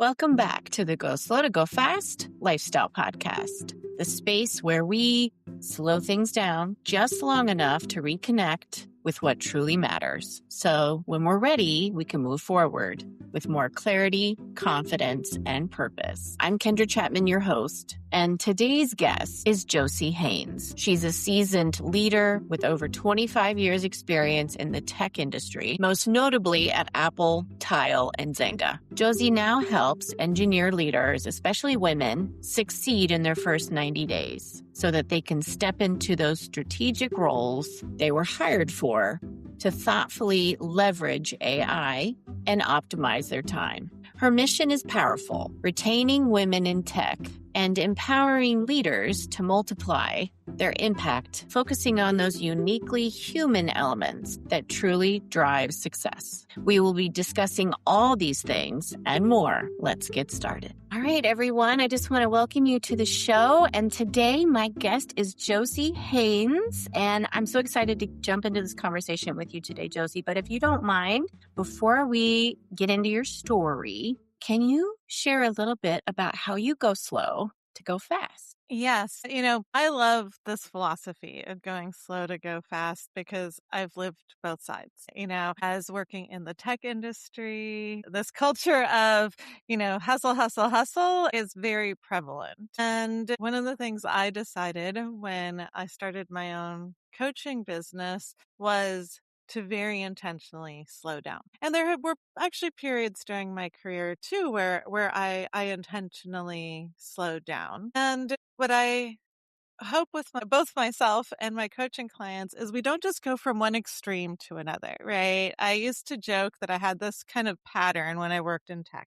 Welcome back to the Go Slow to Go Fast Lifestyle Podcast, the space where we slow things down just long enough to reconnect with what truly matters. So when we're ready, we can move forward with more clarity, confidence, and purpose. I'm Kendra Chapman, your host, and today's guest is Josie Haines. She's a seasoned leader with over 25 years experience in the tech industry, most notably at Apple, Tile, and Zynga. Josie now helps engineer leaders, especially women, succeed in their first 90 days so that they can step into those strategic roles they were hired for to thoughtfully leverage AI and optimize their time. Her mission is powerful, retaining women in tech and empowering leaders to multiply their impact, focusing on those uniquely human elements that truly drive success. We will be discussing all these things and more. Let's get started. All right, everyone, I just want to welcome you to the show. And today, my guest is Josie Haines. And I'm so excited to jump into this conversation with you today, Josie. But if you don't mind, before we get into your story, can you share a little bit about how you go slow to go fast? Yes. I love this philosophy of going slow to go fast because I've lived both sides. As working in the tech industry, this culture of, hustle, hustle, hustle is very prevalent. And one of the things I decided when I started my own coaching business was to very intentionally slow down. And there were actually periods during my career too where I intentionally slowed down. And what I hope with both myself and my coaching clients is we don't just go from one extreme to another, right? I used to joke that I had this kind of pattern when I worked in tech.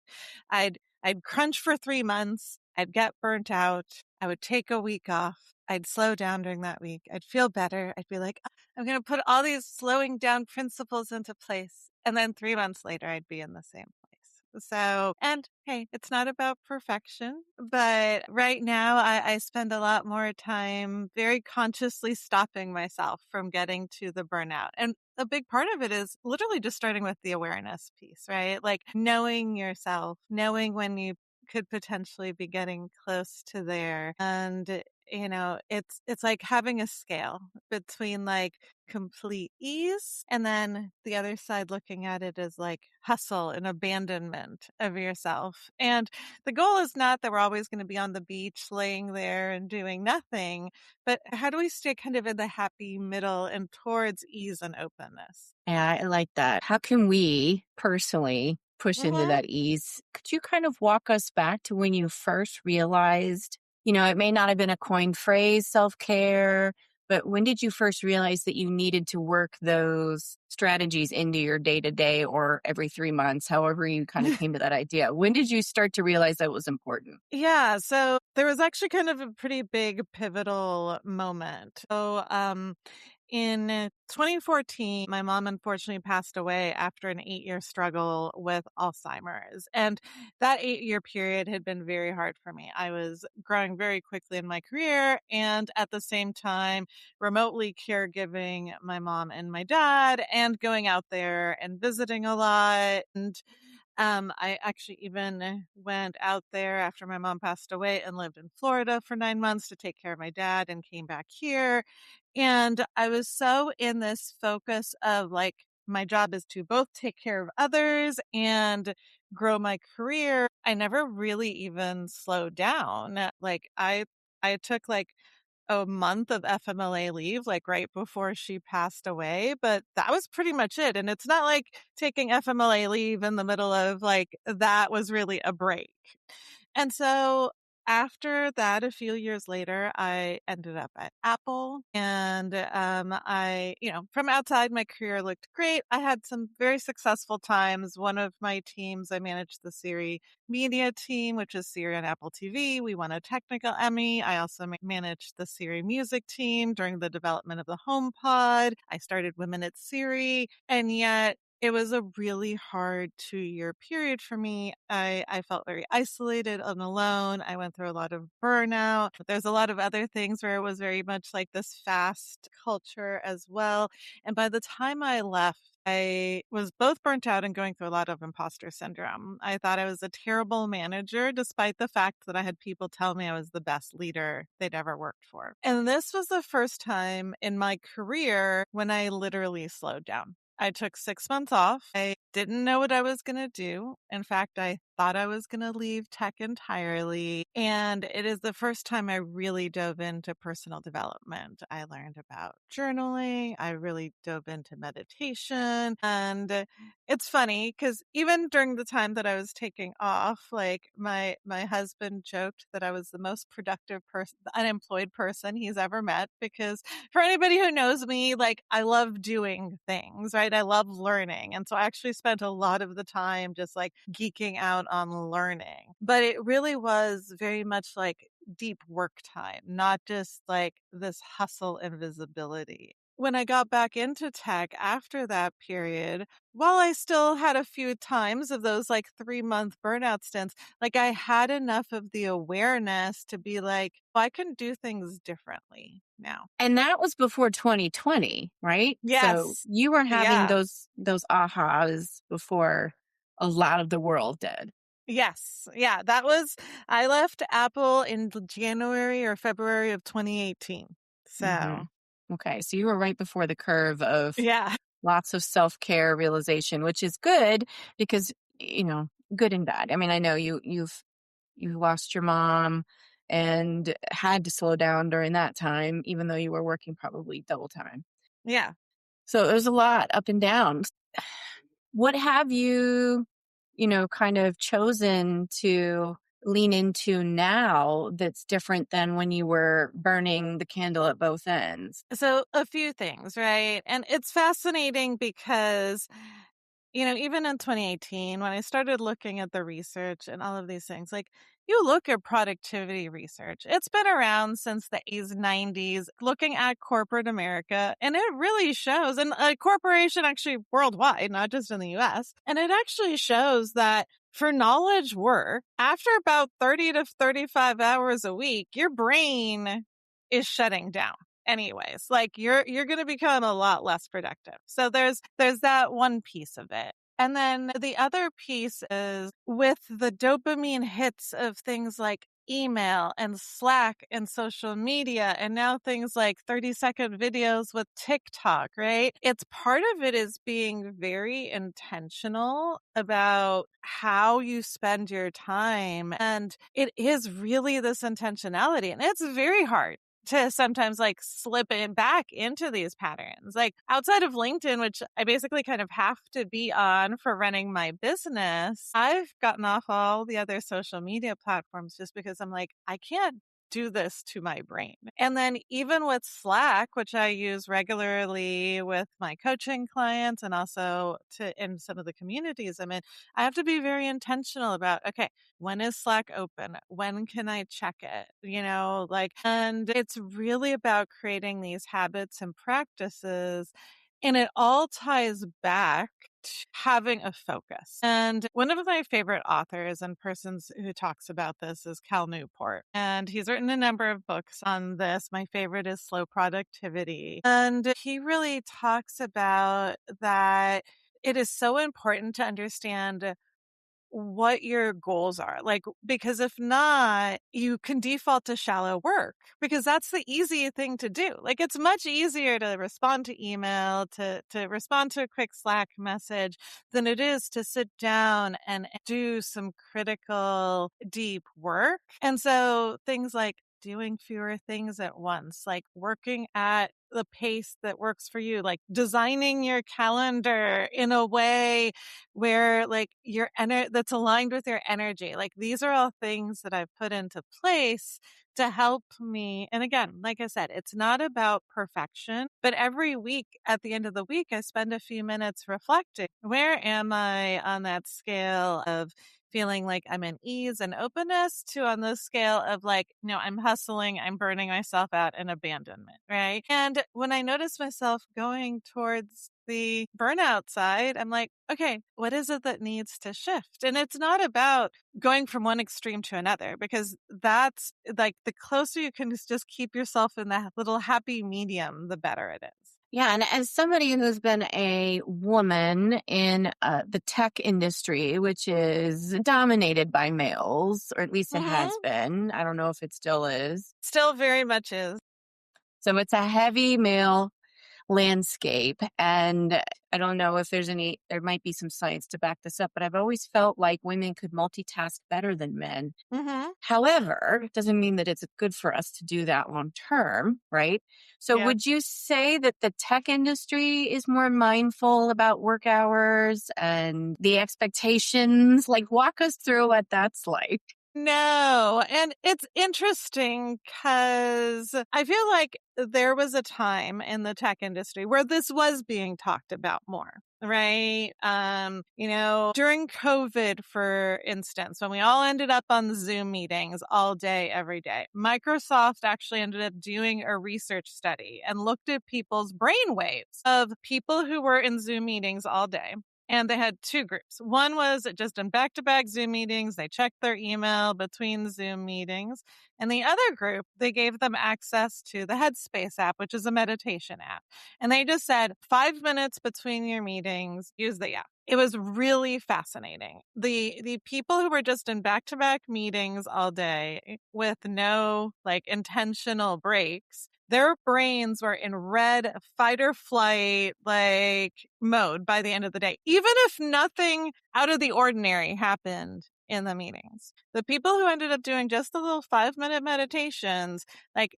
I'd crunch for 3 months. I'd get burnt out. I would take a week off. I'd slow down during that week. I'd feel better. I'd be like, I'm going to put all these slowing down principles into place. And then 3 months later, I'd be in the same place. So, and hey, it's not about perfection, but right now I spend a lot more time very consciously stopping myself from getting to the burnout. And a big part of it is literally just starting with the awareness piece, right? Like knowing yourself, knowing when you could potentially be getting close to there. And it's like having a scale between like complete ease and then the other side looking at it as like hustle and abandonment of yourself. And the goal is not that we're always going to be on the beach laying there and doing nothing, but how do we stay kind of in the happy middle and towards ease and openness? Yeah, I like that. How can we personally push into that ease? Could you kind of walk us back to when you first realized, it may not have been a coined phrase, self-care, but when did you first realize that you needed to work those strategies into your day-to-day or every 3 months, however you kind of came to that idea? When did you start to realize that was important? Yeah, so there was actually kind of a pretty big pivotal moment. So, in 2014, my mom unfortunately passed away after an 8-year struggle with Alzheimer's. And that 8-year period had been very hard for me. I was growing very quickly in my career and at the same time remotely caregiving my mom and my dad and going out there and visiting a lot. And I actually even went out there after my mom passed away and lived in Florida for 9 months to take care of my dad and came back here. And I was so in this focus of like, my job is to both take care of others and grow my career. I never really even slowed down. Like I took like a month of FMLA leave, like right before she passed away, but that was pretty much it. And it's not like taking FMLA leave in the middle of like, that was really a break. And so after that, a few years later, I ended up at Apple and from outside, my career looked great. I had some very successful times. One of my teams, I managed the Siri media team, which is Siri on Apple TV. We won a technical Emmy. I also managed the Siri music team during the development of the HomePod. I started Women at Siri, and yet it was a really hard 2-year period for me. I felt very isolated and alone. I went through a lot of burnout. There's a lot of other things where it was very much like this fast culture as well. And by the time I left I was both burnt out and going through a lot of imposter syndrome. I thought I was a terrible manager, despite the fact that I had people tell me I was the best leader they'd ever worked for. And this was the first time in my career when I literally slowed down. I took 6 months off. I didn't know what I was going to do. In fact, I thought I was going to leave tech entirely. And it is the first time I really dove into personal development. I learned about journaling. I really dove into meditation. And it's funny because even during the time that I was taking off, like my husband joked that I was the most productive person, unemployed person he's ever met. Because for anybody who knows me, like I love doing things, right? I love learning. And so I actually spent a lot of the time just like geeking out on learning. But it really was very much like deep work time, not just like this hustle and visibility. When I got back into tech after that period, while I still had a few times of those like 3-month burnout stints, like I had enough of the awareness to be like, I can do things differently now. And that was before 2020, right? So Yes. you were having Yeah. those ahas before a lot of the world did. Yes. Yeah. I left Apple in January or February of 2018. Hmm. So, Okay. So you were right before the curve of yeah. lots of self-care realization, which is good because, good and bad. I mean, I know you lost your mom and had to slow down during that time, even though you were working probably double time. Yeah. So it was a lot up and down. What have you, kind of chosen to lean into now that's different than when you were burning the candle at both ends? So, a few things, right? And it's fascinating because even in 2018, when I started looking at the research and all of these things, like you look at productivity research, it's been around since the 80s, 90s, looking at corporate America, and it really shows, and a corporation actually worldwide, not just in the US, and it actually shows that for knowledge work, after about 30 to 35 hours a week, your brain is shutting down anyways. Like you're going to become a lot less productive. So there's that one piece of it. And then the other piece is with the dopamine hits of things like email and Slack and social media and now things like 30-second videos with TikTok, right? It's part of it is being very intentional about how you spend your time. And it is really this intentionality. And it's very hard to sometimes like slip in back into these patterns. Like outside of LinkedIn, which I basically kind of have to be on for running my business, I've gotten off all the other social media platforms just because I'm like, I can't do this to my brain. And then even with Slack, which I use regularly with my coaching clients and also in some of the communities I'm in, I have to be very intentional about, okay, when is Slack open? When can I check it? And it's really about creating these habits and practices. And it all ties back to having a focus. And one of my favorite authors and persons who talks about this is Cal Newport. And he's written a number of books on this. My favorite is Slow Productivity. And he really talks about that it is so important to understand what your goals are. Like, because if not, you can default to shallow work because that's the easy thing to do. Like, it's much easier to respond to email, to respond to a quick Slack message than it is to sit down and do some critical, deep work. And so things like doing fewer things at once, like working at the pace that works for you, like designing your calendar in a way where like that's aligned with your energy. Like these are all things that I've put into place to help me. And again, like I said, it's not about perfection, but every week at the end of the week, I spend a few minutes reflecting. Where am I on that scale of feeling like I'm in ease and openness to on the scale of like, I'm hustling, I'm burning myself out in abandonment, right? And when I notice myself going towards the burnout side, I'm like, okay, what is it that needs to shift? And it's not about going from one extreme to another, because that's like the closer you can just keep yourself in that little happy medium, the better it is. Yeah, and as somebody who's been a woman in the tech industry, which is dominated by males, or at least it has Hmm. been. I don't know if it still is. Still very much is. So it's a heavy male landscape. And I don't know if there might be some science to back this up, but I've always felt like women could multitask better than men. Hmm. However, it doesn't mean that it's good for us to do that long term, right? So, Yeah. would you say that the tech industry is more mindful about work hours and the expectations? Like, walk us through what that's like. No, and it's interesting because I feel like there was a time in the tech industry where this was being talked about more, right? During COVID, for instance, when we all ended up on Zoom meetings all day, every day, Microsoft actually ended up doing a research study and looked at people's brain waves of people who were in Zoom meetings all day. And they had two groups. One was just in back-to-back Zoom meetings. They checked their email between Zoom meetings. And the other group, they gave them access to the Headspace app, which is a meditation app. And they just said 5 minutes between your meetings, use the app. It was really fascinating. The people who were just in back-to-back meetings all day with no intentional breaks, their brains were in red fight or flight mode by the end of the day, even if nothing out of the ordinary happened in the meetings. The people who ended up doing just the little 5-minute meditations,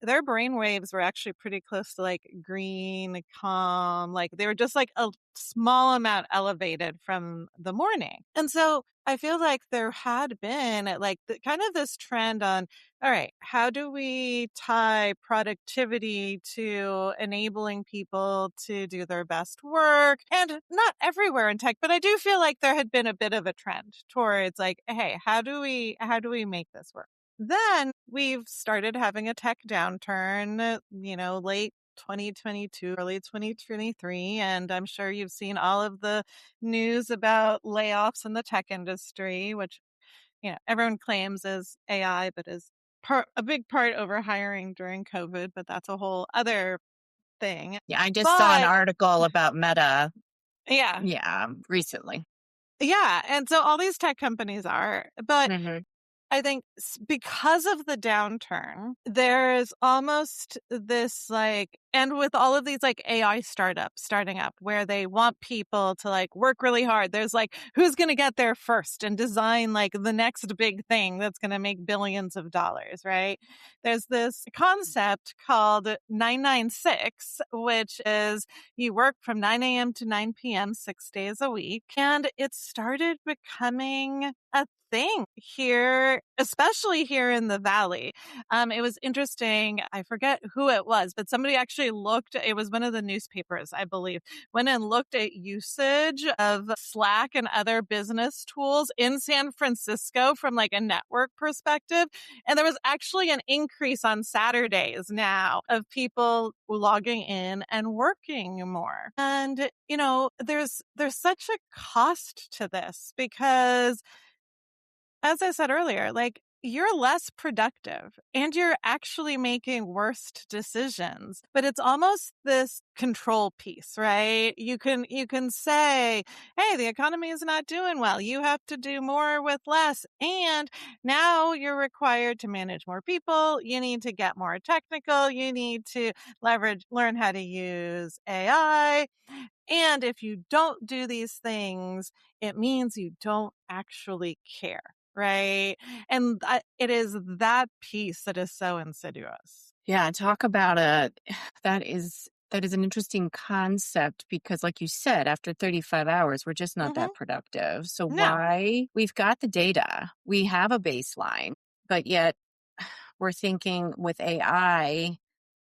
their brain waves were actually pretty close to green, calm, they were just a small amount elevated from the morning. And so I feel like there had been kind of this trend on, all right, how do we tie productivity to enabling people to do their best work? And not everywhere in tech, but I do feel like there had been a bit of a trend towards hey, how do we make this work? Then we've started having a tech downturn, late 2022, early 2023. And I'm sure you've seen all of the news about layoffs in the tech industry, which, everyone claims is AI, but is a big part over hiring during COVID. But that's a whole other thing. Yeah, I just saw an But article about Meta, yeah, yeah, recently. yeah. And so all these tech companies are, but Hmm. I think because of the downturn, there's almost this and with all of these AI startups starting up where they want people to work really hard. There's who's going to get there first and design the next big thing that's going to make billions of dollars, right? There's this concept called 996, which is you work from 9 a.m. to 9 p.m. 6 days a week. And it started becoming a thing here, especially here in the Valley. It was interesting. I forget who it was, but somebody actually looked, it was one of the newspapers, I believe, went and looked at usage of Slack and other business tools in San Francisco from a network perspective. And there was actually an increase on Saturdays now of people logging in and working more. And, there's such a cost to this because as I said earlier, you're less productive and you're actually making worse decisions, but it's almost this control piece, right? You can say, hey, the economy is not doing well. You have to do more with less. And now you're required to manage more people. You need to get more technical. You need to learn how to use AI. And if you don't do these things, it means you don't actually care, right? And it is that piece that is so insidious. Yeah, talk about that is an interesting concept because like you said, after 35 hours, we're just not Hmm. that productive. So No, why we've got the data, we have a baseline, but yet we're thinking with AI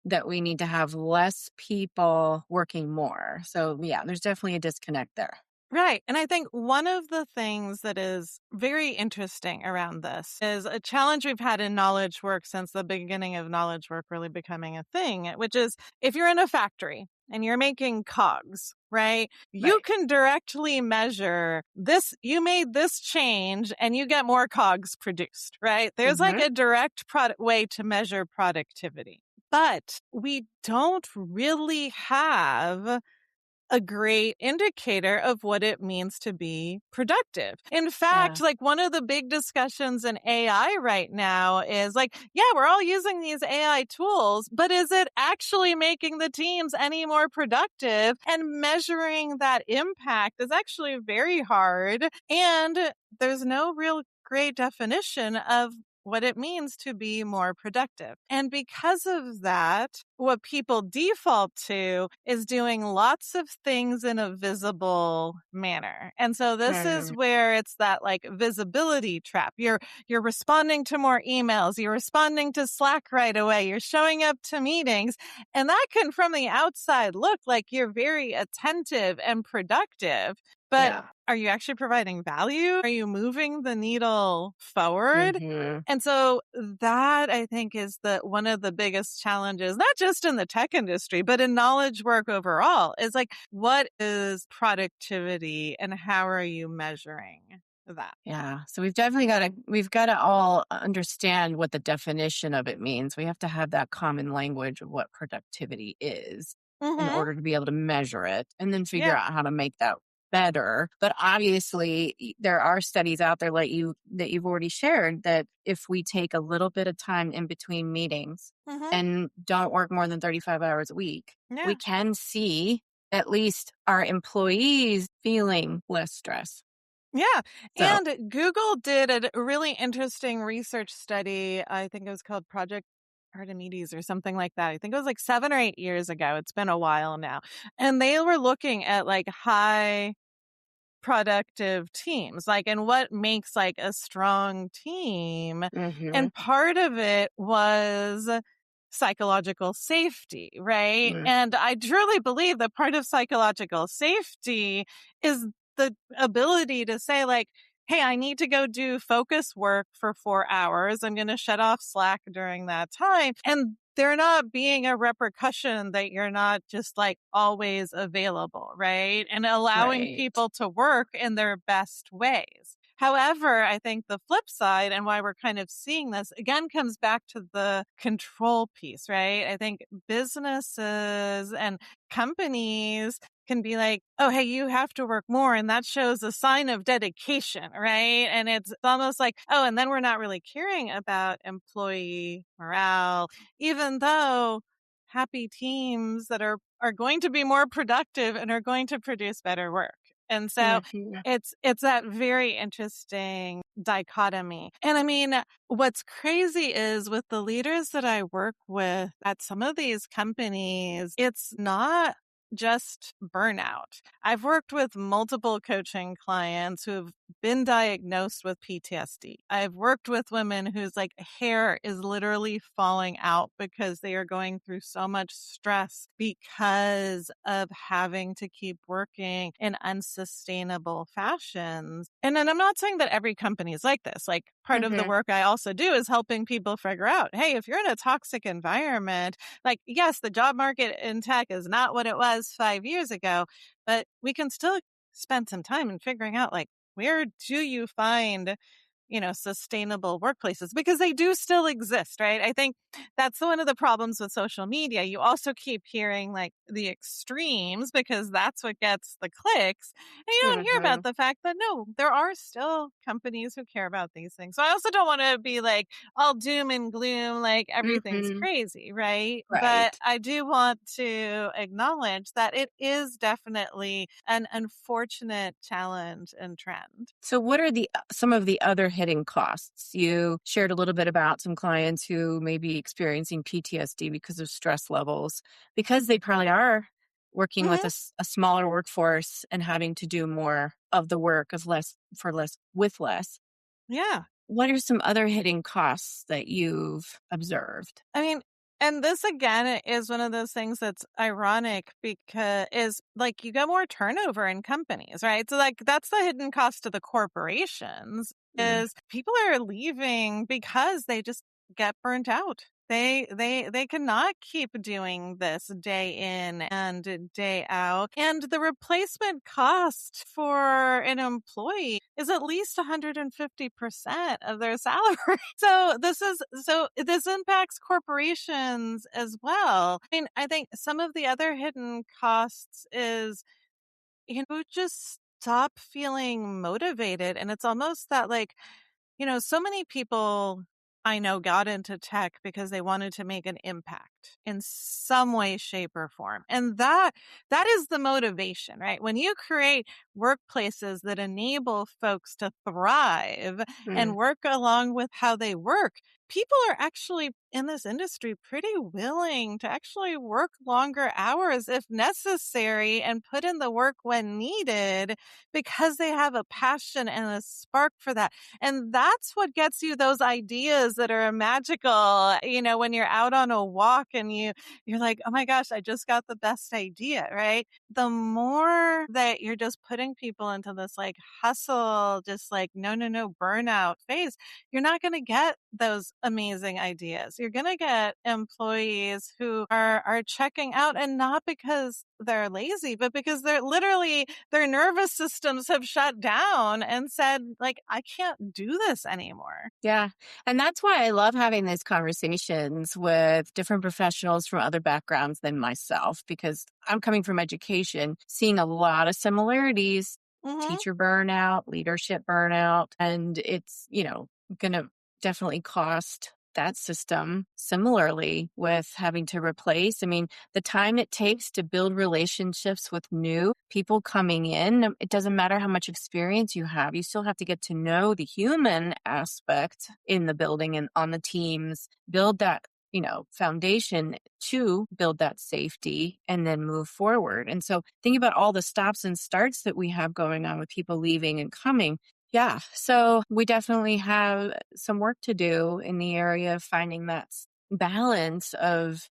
that we need to have less people working more. So yeah, there's definitely a disconnect there. right. And I think one of the things that is very interesting around this is a challenge we've had in knowledge work since the beginning of knowledge work really becoming a thing, which is if you're in a factory and you're making cogs, right? You Right. can directly measure this, you made this change and you get more cogs produced, right? There's Hmm. a direct way to measure productivity. but we don't really have a great indicator of what it means to be productive. In fact, Yeah. like one of the big discussions in AI right now is like, yeah, we're all using these AI tools, but is it actually making the teams any more productive? And measuring that impact is actually very hard. And there's no real great definition of what it means to be more productive. And because of that, what people default to is doing lots of things in a visible manner. And so this is Mm, where it's that like visibility trap. You're responding to more emails, you're responding to Slack right away, you're showing up to meetings, and that can from the outside look like you're very attentive and productive. But yeah. are you actually providing value? Are you moving the needle forward? Hmm. And so that I think is one of the biggest challenges, not just in the tech industry, but in knowledge work overall, is like, what is productivity and how are you measuring that? Yeah. So we've got to all understand what the definition of it means. We have to have that common language of what productivity is in Mm-hmm. order to be able to measure it and then figure Yeah. out how to make that better. But obviously there are studies out there like that you've already shared that if we take a little bit of time in between meetings Mm-hmm. and don't work more than 35 hours a week, we Yeah. can see at least our employees feeling less stress. Yeah. So, And Google did a really interesting research study. I think it was called Project Archimedes or something like that. I think it was like 7 or 8 years ago. It's been a while now. And they were looking at like high productive teams, like, and what makes like a strong team. mhm. And part of it was psychological safety, right? Mm, And I truly believe that part of psychological safety is the ability to say, like, hey, I need to go do focus work for 4 hours. I'm going to shut off Slack during that time. And there not being a repercussion that you're not just like always available, right? And allowing right. people to work in their best ways. However, I think the flip side and why we're kind of seeing this again comes back to the control piece, right? I think businesses and companies can be like, oh, hey, you have to work more. And that shows a sign of dedication, right? And it's almost like, oh, and then we're not really caring about employee morale, even though happy teams that are going to be more productive and are going to produce better work. And so Mhm. it's that very interesting dichotomy. And I mean, what's crazy is with the leaders that I work with at some of these companies, it's not just burnout. I've worked with multiple coaching clients who've been diagnosed with PTSD. I've worked with women whose like hair is literally falling out because they are going through so much stress because of having to keep working in unsustainable fashions. And then I'm not saying that every company is like this. Like part of the Mhm. work I also do is helping people figure out, hey, if you're in a toxic environment, like, yes, the job market in tech is not what it was 5 years ago, but we can still spend some time in figuring out, like, where do you find sustainable workplaces because they do still exist, right? I think that's one of the problems with social media. You also keep hearing like the extremes because that's what gets the clicks. And you don't hear about Mhm. the fact that no, there are still companies who care about these things. So I also don't want to be like all doom and gloom, like everything's Mhm. crazy, right? But Right. I do want to acknowledge that it is definitely an unfortunate challenge and trend. So what are the some of the other hidden costs? You shared a little bit about some clients who may be experiencing PTSD because of stress levels, because they probably are working with Hmm. a smaller workforce and having to do more of the work of less for less with less. Yeah. What are some other hidden costs that you've observed? I mean, and this again is one of those things that's ironic because is like you get more turnover in companies, right? So like that's the hidden cost to the corporations Mm, is people are leaving because they just get burnt out. They cannot keep doing this day in and day out. And the replacement cost for an employee is at least 150% of their salary. So this impacts corporations as well. I mean, I think some of the other hidden costs is, just stop feeling motivated. And it's almost that like, so many people I know got into tech because they wanted to make an impact in some way, shape, or form. And that is the motivation, right? When you create workplaces that enable folks to thrive and Mm. work along with how they work, people are actually in this industry pretty willing to actually work longer hours if necessary and put in the work when needed because they have a passion and a spark for that. And that's what gets you those ideas that are magical, when you're out on a walk and you're like, "Oh my gosh, I just got the best idea," right? The more that you're just putting people into this like hustle, just like no, no, no, burnout phase, you're not going to get those amazing ideas. You're going to get employees who are checking out, and not because they're lazy, but because they're literally their nervous systems have shut down and said, like, I can't do this anymore. Yeah. And that's why I love having these conversations with different professionals from other backgrounds than myself, because I'm coming from education, seeing a lot of similarities, Hmm. teacher burnout, leadership burnout, and it's, going to definitely cost that system similarly with having to replace. I mean, the time it takes to build relationships with new people coming in, it doesn't matter how much experience you have. You still have to get to know the human aspect in the building and on the teams, build that, foundation to build that safety and then move forward. And so think about all the stops and starts that we have going on with people leaving and coming. Yeah. So we definitely have some work to do in the area of finding that balance of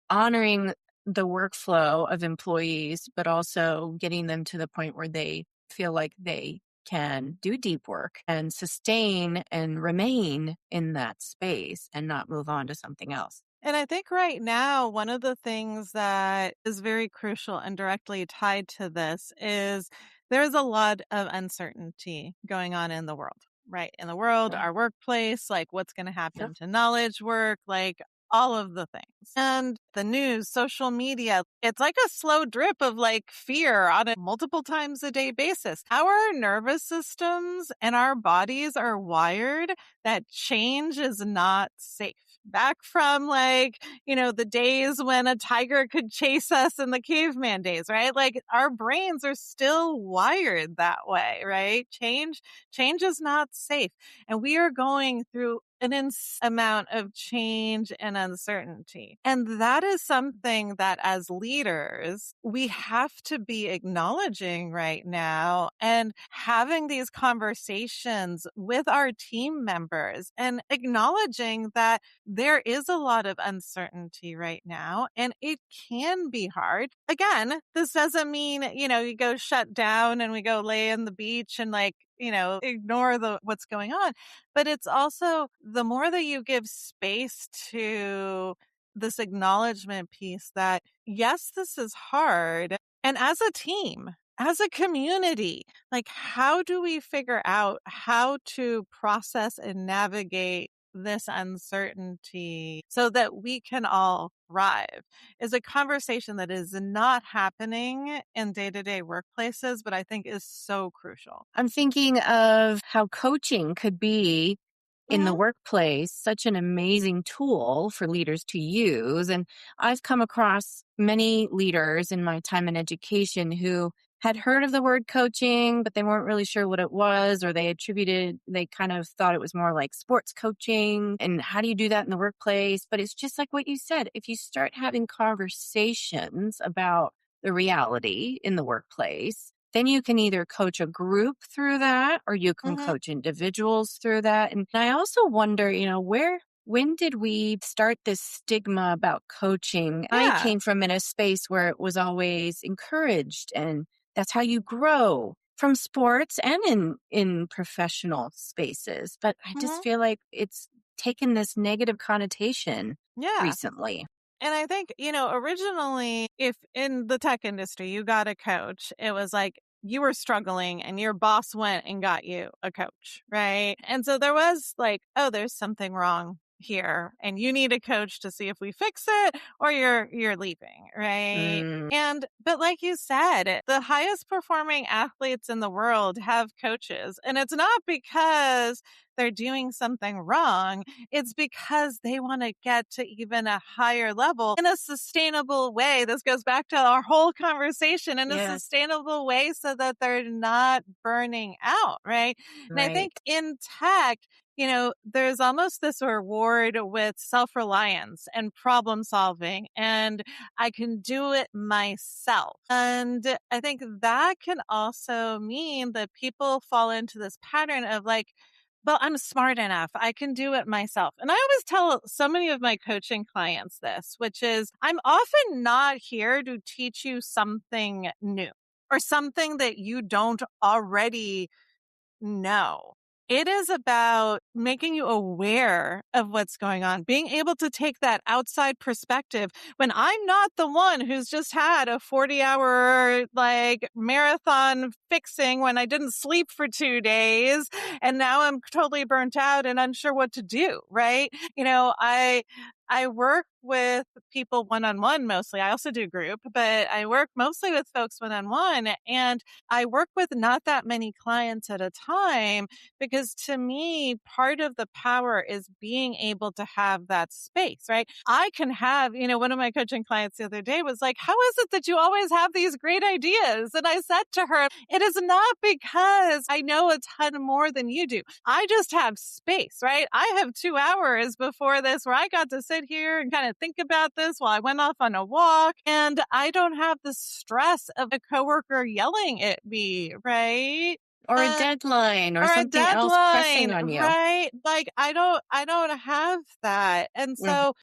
honoring the workflow of employees, but also getting them to the point where they feel like they can do deep work and sustain and remain in that space and not move on to something else. And I think right now, one of the things that is very crucial and directly tied to this is there's a lot of uncertainty going on in the world, right? In the world, Yeah. our workplace, like what's going to Sure. happen to knowledge work, like all of the things. And the news, social media, it's like a slow drip of like fear on a multiple times a day basis. Our nervous systems and our bodies are wired that change is not safe. Back from like, the days when a tiger could chase us in the caveman days, right? Like our brains are still wired that way, right? Change is not safe. And we are going through an amount of change and uncertainty. And that is something that as leaders, we have to be acknowledging right now and having these conversations with our team members and acknowledging that there is a lot of uncertainty right now and it can be hard. Again, this doesn't mean, you go shut down and we go lay on the beach and like, ignore what's going on. But it's also the more that you give space to this acknowledgement piece that yes, this is hard. And as a team, as a community, like how do we figure out how to process and navigate this uncertainty so that we can all thrive is a conversation that is not happening in day-to-day workplaces, but I think is so crucial. I'm thinking of how coaching could be in the Hmm. workplace such an amazing tool for leaders to use. And I've come across many leaders in my time in education who had heard of the word coaching, but they weren't really sure what it was, or they kind of thought it was more like sports coaching. And how do you do that in the workplace? But it's just like what you said. If you start having conversations about the reality in the workplace, then you can either coach a group through that or you can Hmm. coach individuals through that. And I also wonder, when did we start this stigma about coaching? I Yeah. came from in a space where it was always encouraged, and that's how you grow from sports and in professional spaces. But I just Hmm. feel like it's taken this negative connotation Yeah. recently. And I think, originally, if in the tech industry you got a coach, it was like you were struggling and your boss went and got you a coach, right? And so there was like, oh, there's something wrong here and you need a coach to see if we fix it or you're leaving, right? Mm, But like you said, the highest performing athletes in the world have coaches, and it's not because they're doing something wrong. It's because they want to get to even a higher level in a sustainable way. This goes back to our whole conversation, in a yes, sustainable way so that they're not burning out, right? And I think right. in tech, there's almost this reward with self-reliance and problem solving, and I can do it myself. And I think that can also mean that people fall into this pattern of like, well, I'm smart enough. I can do it myself. And I always tell so many of my coaching clients this, which is I'm often not here to teach you something new or something that you don't already know. It is about making you aware of what's going on, being able to take that outside perspective when I'm not the one who's just had a 40-hour like marathon fixing when I didn't sleep for 2 days and now I'm totally burnt out and unsure what to do, right? I work with people one-on-one mostly. I also do group, but I work mostly with folks one-on-one, and I work with not that many clients at a time because to me, part of the power is being able to have that space, right? I can have, one of my coaching clients the other day was like, how is it that you always have these great ideas? And I said to her, it is not because I know a ton more than you do. I just have space, right? I have 2 hours before this where I got to sit here and kind of think about this while I went off on a walk. And I don't have the stress of a coworker yelling at me, right? Or a Uh, deadline or or a something else pressing deadline, on you. right? Like I don't have that. And Mhm, so,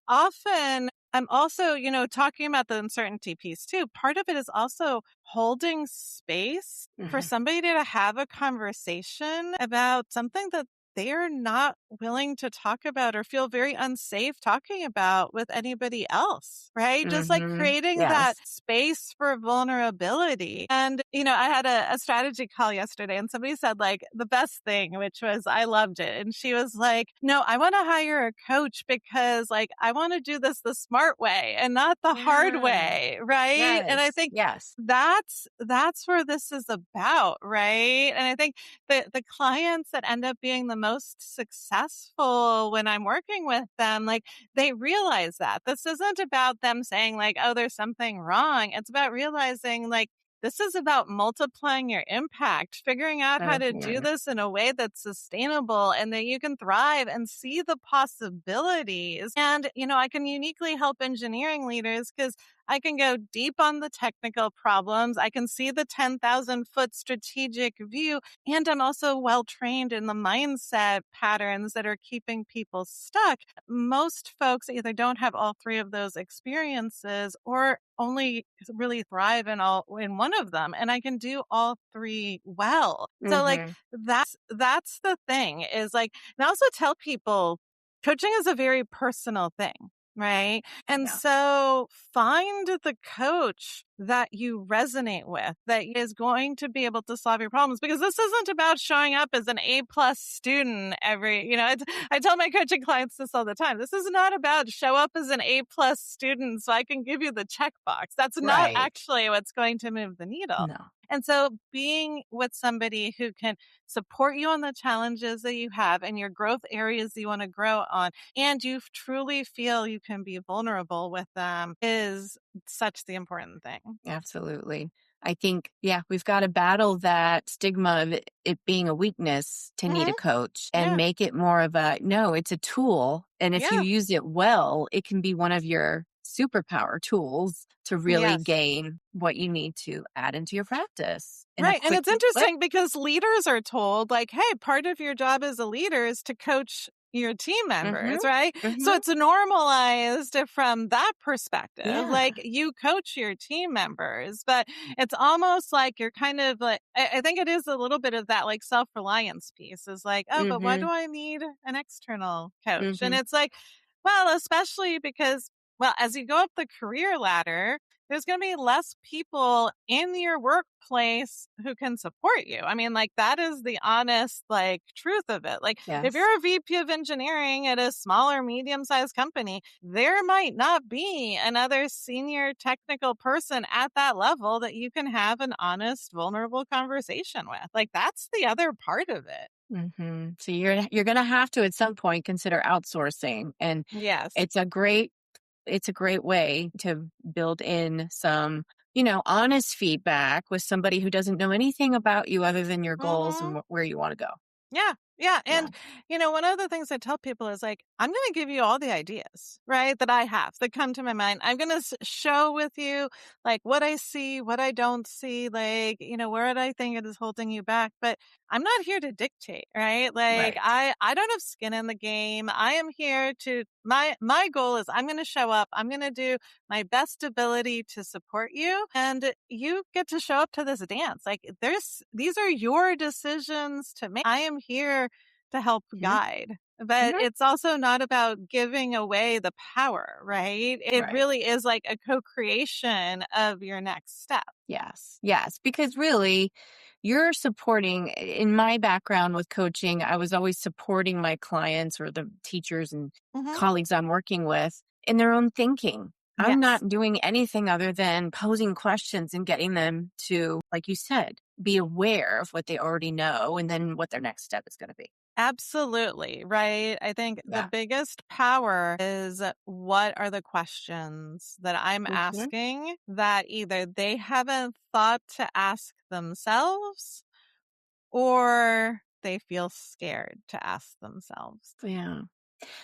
often I'm also, talking about the uncertainty piece too. Part of it is also holding space for mhm. somebody to have a conversation about something that they're not willing to talk about or feel very unsafe talking about with anybody else, right? Just like Mhm. creating that Yes. space for vulnerability. And, I had a strategy call yesterday and somebody said like the best thing, which was, I loved it. And she was like, no, I want to hire a coach because like, I want to do this the smart way and not the hard Yeah. way. Right. And I Yes. think Yes. that's where this is about. Right. And I think the clients that end up being the most successful when I'm working with them, like they realize that this isn't about them saying like, oh, there's something wrong. It's about realizing like, this is about multiplying your impact, figuring out how to do Mhm. this in a way that's sustainable and that you can thrive and see the possibilities. And, I can uniquely help engineering leaders because I can go deep on the technical problems. I can see the 10,000-foot strategic view. And I'm also well trained in the mindset patterns that are keeping people stuck. Most folks either don't have all three of those experiences or only really thrive in one of them. And I can do all three well. So like Mhm. that's the thing is like, and I also tell people coaching is a very personal thing. Right. And Yeah. so find the coach that you resonate with that is going to be able to solve your problems because this isn't about showing up as an A+ student I tell my coaching clients this all the time. This is not about show up as an A+ student so I can give you the checkbox. That's not Right. actually what's going to move the needle. No. And so being with somebody who can support you on the challenges that you have and your growth areas you want to grow on, and you truly feel you can be vulnerable with them is such the important thing. Absolutely. I think, yeah, we've got to battle that stigma of it being a weakness to need Hmm. a coach and Yeah. make it more of a no, it's a tool. And if you Yeah. use it well, it can be one of your superpower tools to really Yes. gain what you need to add into your practice in a Right. And quick it's click. interesting because leaders are told, like, hey, part of your job as a leader is to coach your team Mhm. members, right? So Mhm. it's normalized from that perspective. Yeah. Like, you coach your team members, but it's almost like you're kind of like, I think it is a little bit of that like self reliance piece is like, oh, but why do Mhm. I need an external coach? And Mhm. it's like, well, especially because, well, as you go up the career ladder, there's going to be less people in your workplace who can support you. I mean, like, that is the honest, like, truth of it. Like, if Yes. you're a VP of engineering at a smaller, medium sized company, there might not be another senior technical person at that level that you can have an honest, vulnerable conversation with. Like, that's the other part of it. So you're going to have to at some point consider outsourcing, and Yes. it's a great it's a great way to build in some, honest feedback with somebody who doesn't know anything about you other than your goals Hmm. and where you want to go. Yeah. Yeah. Yeah. And, one of the things I tell people is like, I'm going to give you all the ideas, right, that I have that come to my mind. I'm going to show with you like what I see, what I don't see, like, where I think it is holding you back. But I'm not here to dictate, right? Like, Right. I don't have skin in the game. I am here to, my goal is I'm going to show up. I'm going to do my best ability to support you. And you get to show up to this dance. Like, these are your decisions to make. I am here to help Mhm. guide. But Mhm. it's also not about giving away the power, right? It Right. really is like a co-creation of your next step. Yes. Yes. Because really, you're supporting, in my background with coaching, I was always supporting my clients or the teachers and Hmm. colleagues I'm working with in their own thinking. I'm Yes. not doing anything other than posing questions and getting them to, like you said, be aware of what they already know and then what their next step is going to be. Absolutely, right? I think the Yeah. biggest power is what are the questions that I'm Hmm. asking that either they haven't thought to ask themselves or they feel scared to ask themselves. Yeah.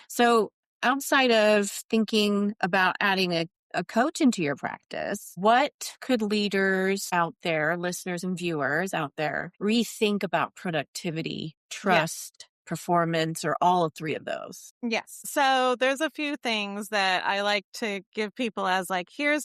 So, outside of thinking about adding a coach into your practice, what could leaders out there, listeners and viewers out there, rethink about productivity, Yes. trust, performance, or all three of those? Yes. So there's a few things that I like to give people as like, here's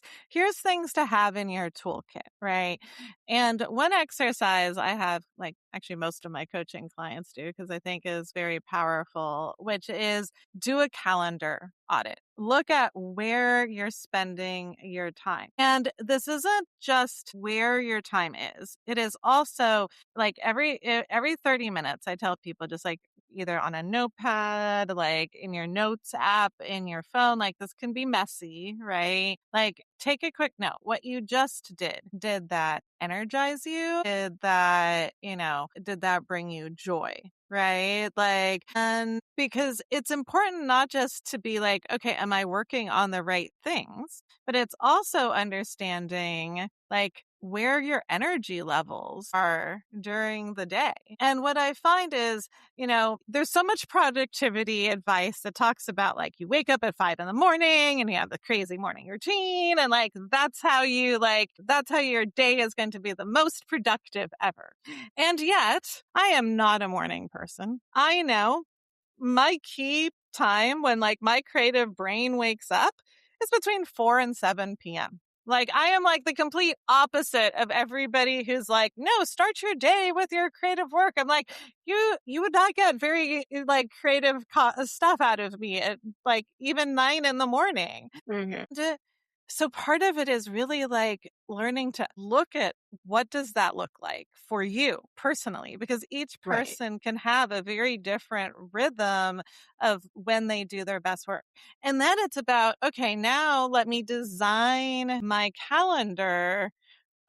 things to have in your toolkit, right? And one exercise I have, like actually most of my coaching clients do, because I think is very powerful, which is do a calendar audit. Look at where you're spending your time. And this isn't just where your time is. It is also like every 30 minutes I tell people just like either on a notepad, like in your notes app, in your phone. Like this can be messy, right? Like take a quick note. What you just did. Did that energize you? Did that bring you joy? Right? Like, and because it's important not just to be like, okay, am I working on the right things? But it's also understanding like where your energy levels are during the day. And what I find is, there's so much productivity advice that talks about like you wake up at 5 in the morning and you have the crazy morning routine. And that's how your day is going to be the most productive ever. And yet I am not a morning person. I know my key time when like my creative brain wakes up is between 4 and 7 p.m. Like I am like the complete opposite of everybody who's like, no, start your day with your creative work. I'm like, you would not get very like creative stuff out of me at like even 9 in the morning. Hmm. So part of it is really like learning to look at what does that look like for you personally, because each Right. person can have a very different rhythm of when they do their best work. And then it's about, okay, now let me design my calendar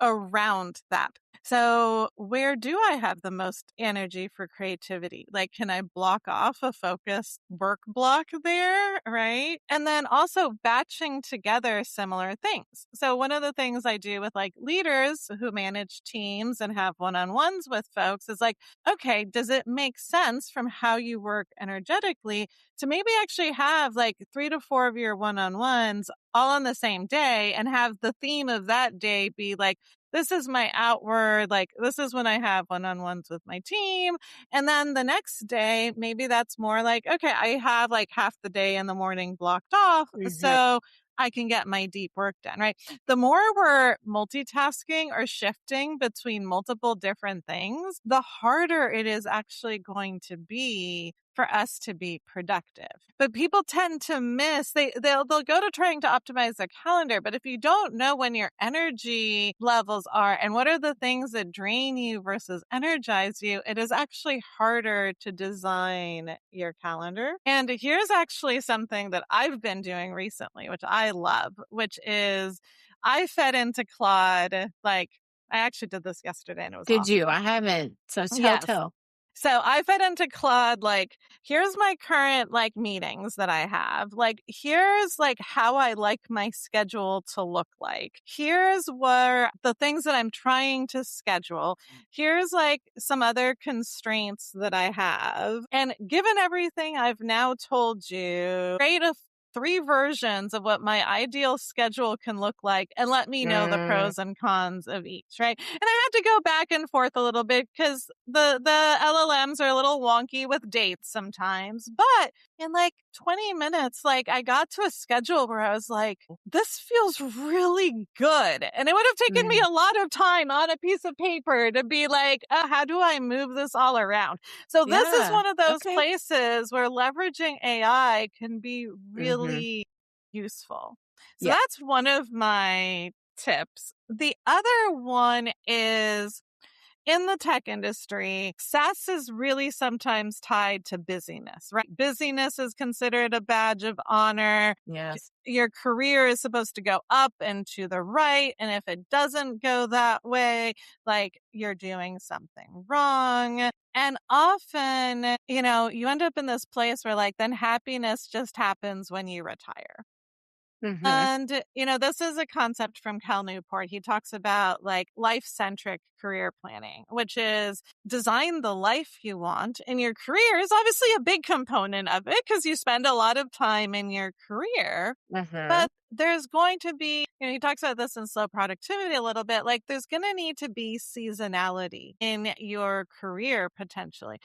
around that. So where do I have the most energy for creativity? Like, can I block off a focused work block there? Right. And then also batching together similar things. So one of the things I do with like leaders who manage teams and have one-on-ones with folks is like, okay, does it make sense from how you work energetically to maybe actually have like 3 to 4 of your one-on-ones all on the same day and have the theme of that day be like, this is my outward, like, this is when I have one-on-ones with my team. And then the next day, maybe that's more like, okay, I have like half the day in the morning blocked off. Hmm. So I can get my deep work done, right? The more we're multitasking or shifting between multiple different things, the harder it is actually going to be for us to be productive. But people tend to miss, they'll go to trying to optimize their calendar, but if you don't know when your energy levels are and what are the things that drain you versus energize you, it is actually harder to design your calendar. And here's actually something that I've been doing recently, which I love, which is I fed into Claude, like I actually did this yesterday and it was Did you? awesome. I haven't. So Yes. tell. So I fed into Claude, like, here's my current like meetings that I have. Like, here's like how I like my schedule to look like. Here's where the things that I'm trying to schedule. Here's like some other constraints that I have. And given everything I've now told you, create a 3 versions of what my ideal schedule can look like and let me know the Mm, pros and cons of each, right? And I had to go back and forth a little bit because the LLMs are a little wonky with dates sometimes. But in like 20 minutes, like I got to a schedule where I was like, this feels really good. And it would have taken me mm, a lot of time on a piece of paper to be like, how do I move this all around? So this is yeah. one of those Okay. places where leveraging AI can be Hmm. really useful. So Yeah. that's one of my tips. The other one is in the tech industry, SaaS is really sometimes tied to busyness, right? Busyness is considered a badge of honor. Yes. Your career is supposed to go up and to the right. And if it doesn't go that way, like you're doing something wrong. And often, you end up in this place where like then happiness just happens when you retire. Hmm. And, this is a concept from Cal Newport. He talks about like life centric career planning, which is design the life you want. And your career is obviously a big component of it because you spend a lot of time in your career. Hmm. But there's going to be, he talks about this in slow productivity a little bit, like there's going to need to be seasonality in your career potentially.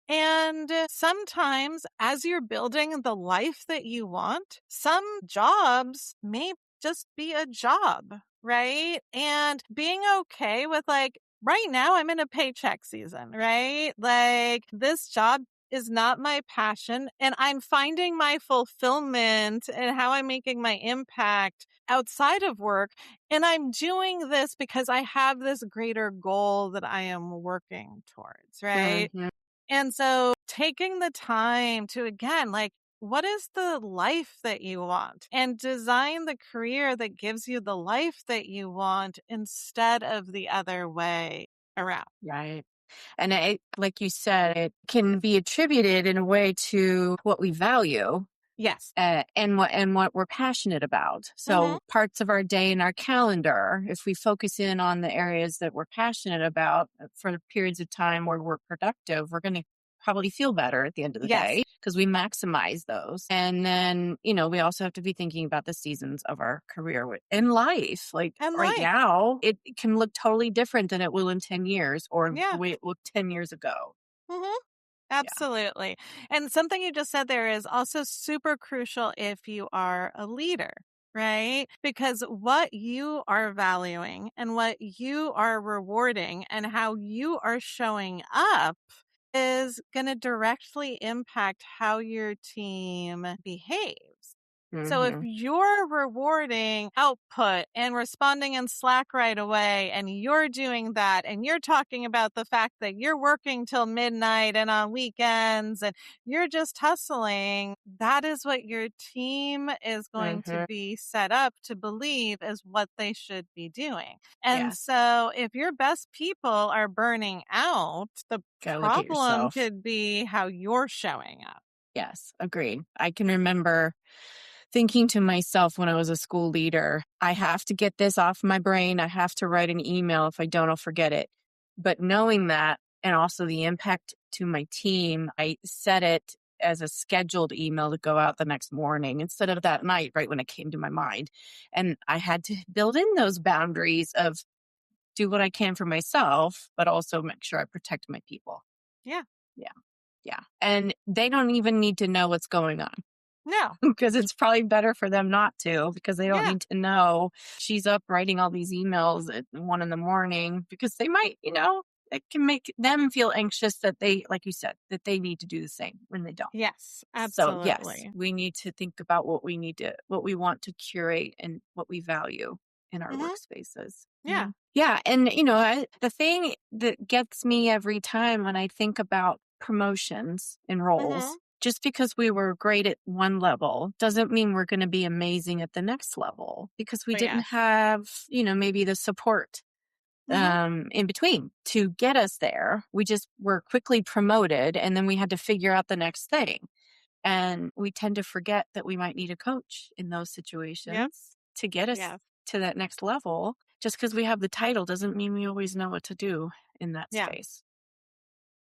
And sometimes, as you're building the life that you want, some jobs may just be a job, right? And being okay with like, right now I'm in a paycheck season, right? Like, this job is not my passion, and I'm finding my fulfillment and how I'm making my impact outside of work. And I'm doing this because I have this greater goal that I am working towards, right? Hmm. And so taking the time to, again, like, what is the life that you want? And design the career that gives you the life that you want instead of the other way around. Right. And like you said, it can be attributed in a way to what we value, Yes. and what we're passionate about. Mm-hmm. So parts of our day in our calendar, if we focus in on the areas that we're passionate about for periods of time where we're productive, we're going to probably feel better at the end of the Yes. day because we maximize those. And then, we also have to be thinking about the seasons of our career in life. Like And right life. now, it can look totally different than it will in 10 years or the Yeah. way it looked 10 years ago. Mm-hmm. Yeah. Absolutely. And something you just said there is also super crucial if you are a leader, right? Because what you are valuing and what you are rewarding and how you are showing up is going to directly impact how your team behaves. So if Mhm. you're rewarding output and responding in Slack right away, and you're doing that, and you're talking about the fact that you're working till midnight and on weekends, and you're just hustling, that is what your team is going to Mhm. be set up to believe is what they should be doing. And Yes. so if your best people are burning out, the Gotta look at problem yourself. could be how you're showing up. Yes, agreed. I can remember thinking to myself when I was a school leader, I have to get this off my brain. I have to write an email. If I don't, I'll forget it. But knowing that and also the impact to my team, I set it as a scheduled email to go out the next morning instead of that night, right when it came to my mind. And I had to build in those boundaries of do what I can for myself, but also make sure I protect my people. Yeah. Yeah. Yeah. And they don't even need to know what's going on No. because it's probably better for them not to because they don't Yeah. need to know she's up writing all these emails at 1 a.m. because they might, it can make them feel anxious that they, like you said, that they need to do the same when they don't. Yes, So yes, absolutely. we need to think about what we want to curate and what we value in our Hmm. workspaces. Yeah. Yeah. And, the thing that gets me every time when I think about promotions and Hmm. roles, just because we were great at one level doesn't mean we're going to be amazing at the next level because we But didn't yes. have, maybe the support Hmm. in between to get us there. We just were quickly promoted and then we had to figure out the next thing. And we tend to forget that we might need a coach in those Yep. situations to get us Yes. to that next level. Just because we have the title doesn't mean we always know what to do in that Yeah. space.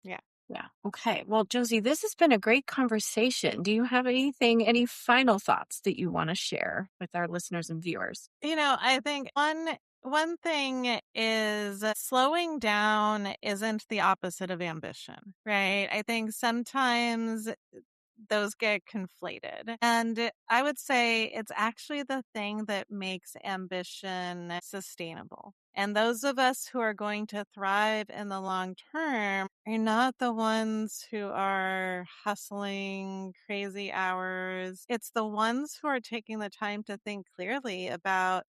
Yeah. Yeah. Okay. Well, Josie, this has been a great conversation. Do you have any final thoughts that you want to share with our listeners and viewers? I think one thing is slowing down isn't the opposite of ambition, right? I think sometimes those get conflated. And I would say it's actually the thing that makes ambition sustainable. And those of us who are going to thrive in the long term are not the ones who are hustling crazy hours. It's the ones who are taking the time to think clearly about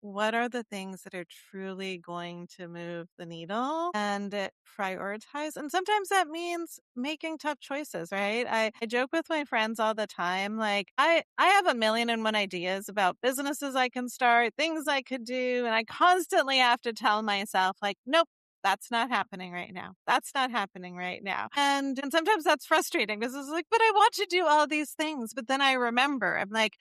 what are the things that are truly going to move the needle and prioritize? And sometimes that means making tough choices, right? I joke with my friends all the time. Like I have 1,000,001 ideas about businesses I can start, things I could do. And I constantly have to tell myself like, nope. That's not happening right now. That's not happening right now. And sometimes that's frustrating because it's like, but I want to do all these things. But then I remember, I'm like,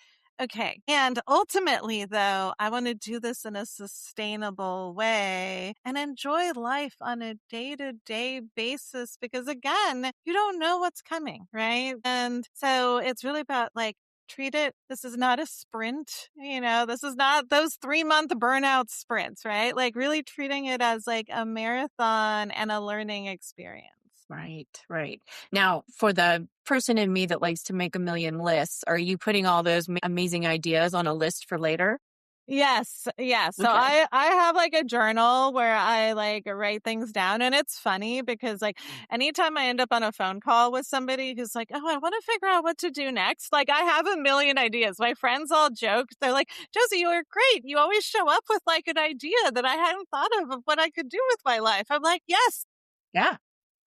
okay. And ultimately, though, I want to do this in a sustainable way and enjoy life on a day to day basis because, again, you don't know what's coming, right? And so it's really about like, treat it. This is not a sprint. This is not those 3-month burnout sprints, right? Like, really treating it as like a marathon and a learning experience. Right, right. Now, for the person in me that likes to make a million lists, are you putting all those amazing ideas on a list for later? Yes, yes. So Okay. I have like a journal where I like write things down, and it's funny because like anytime I end up on a phone call with somebody who's like, "Oh, I want to figure out what to do next." Like I have 1,000,000 ideas. My friends all joke. They're like, "Josie, you are great. You always show up with like an idea that I hadn't thought of what I could do with my life." I'm like, "Yes." Yeah.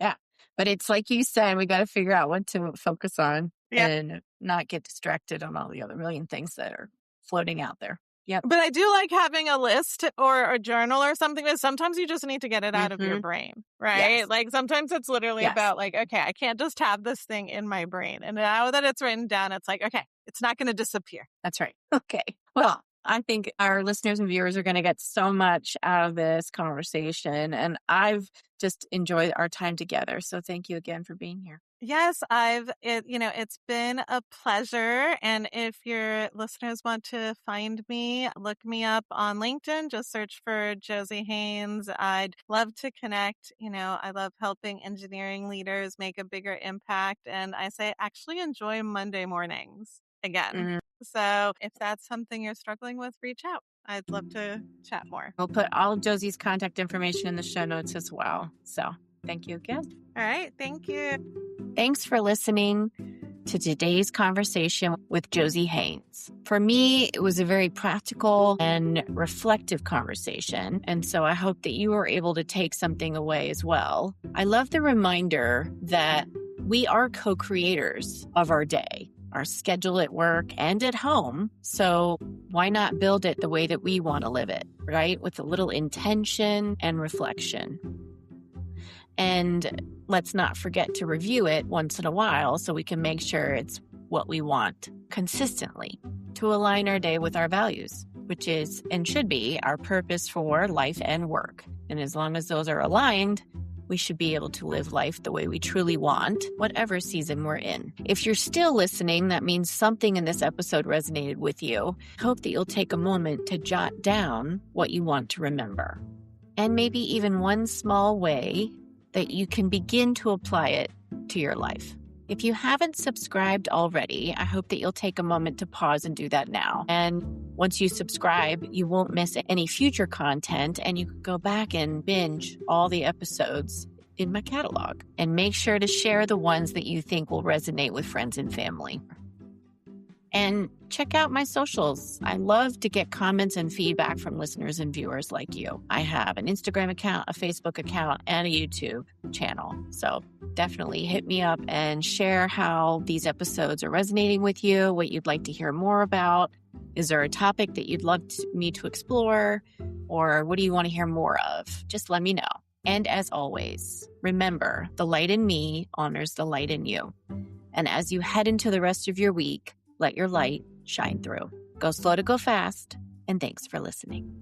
Yeah. But it's like you said, we got to figure out what to focus on Yeah. and not get distracted on all the other million things that are floating out there. Yep. But I do like having a list or a journal or something that sometimes you just need to get it out of your Mm-hmm. brain, right? Yes. Like sometimes it's literally Yes. about like, okay, I can't just have this thing in my brain. And now that it's written down, it's like, okay, it's not going to disappear. That's right. Okay. Well, I think our listeners and viewers are going to get so much out of this conversation. And I've just enjoyed our time together. So thank you again for being here. Yes, it's been a pleasure. And if your listeners want to find me, look me up on LinkedIn. Just search for Josie Haines. I'd love to connect. I love helping engineering leaders make a bigger impact. And I say, actually enjoy Monday mornings again. Mm, So if that's something you're struggling with, reach out. I'd love to chat more. we'll put all of Josie's contact information in the show notes as well. So thank you again. All right. Thank you. Thanks for listening to today's conversation with Josie Haines. For me, it was a very practical and reflective conversation, and so I hope that you were able to take something away as well. I love the reminder that we are co-creators of our day, our schedule at work and at home. So why not build it the way that we want to live it, right? With a little intention and reflection. And let's not forget to review it once in a while so we can make sure it's what we want consistently to align our day with our values, which is and should be our purpose for life and work. And as long as those are aligned, we should be able to live life the way we truly want, whatever season we're in. If you're still listening, that means something in this episode resonated with you. I hope that you'll take a moment to jot down what you want to remember. And maybe even one small way that you can begin to apply it to your life. If you haven't subscribed already, I hope that you'll take a moment to pause and do that now. And once you subscribe, you won't miss any future content, and you can go back and binge all the episodes in my catalog. And make sure to share the ones that you think will resonate with friends and family. And check out my socials. I love to get comments and feedback from listeners and viewers like you. I have an Instagram account, a Facebook account, and a YouTube channel. So definitely hit me up and share how these episodes are resonating with you, what you'd like to hear more about. Is there a topic that you'd love me to explore? Or what do you want to hear more of? Just let me know. And as always, remember, the light in me honors the light in you. And as you head into the rest of your week, let your light shine through. Go slow to go fast, and thanks for listening.